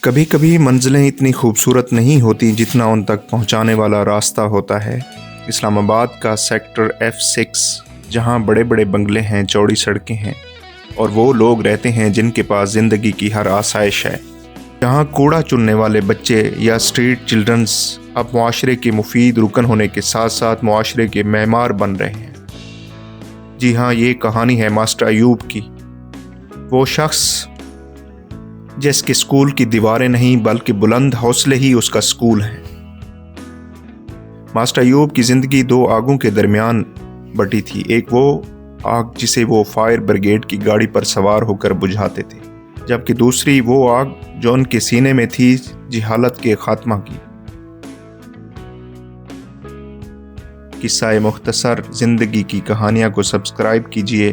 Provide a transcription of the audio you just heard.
कभी कभी मंजिलें इतनी खूबसूरत नहीं होती जितना उन तक पहुंचाने वाला रास्ता होता है। इस्लामाबाद का सेक्टर F6, जहां बड़े बड़े बंगले हैं, चौड़ी सड़कें हैं और वो लोग रहते हैं जिनके पास ज़िंदगी की हर आसाइश है। जहां कूड़ा चुनने वाले बच्चे या स्ट्रीट चिल्ड्रंस अब मुआशरे के मुफीद रुकन होने के साथ साथ मुआशरे के मेमार बन रहे हैं। जी हाँ, ये कहानी है मास्टर अयूब की। वो शख्स जिसके स्कूल की दीवारें नहीं बल्कि बुलंद हौसले ही उसका स्कूल है। मास्टर अयूब की ज़िंदगी दो आगों के दरमियान बटी थी। एक वो आग जिसे वो फायर ब्रिगेड की गाड़ी पर सवार होकर बुझाते थे, जबकि दूसरी वो आग जो उनके सीने में थी जिहालत के खात्मा की। किस्सा मुख्तसर ज़िंदगी की कहानियाँ को सब्सक्राइब कीजिए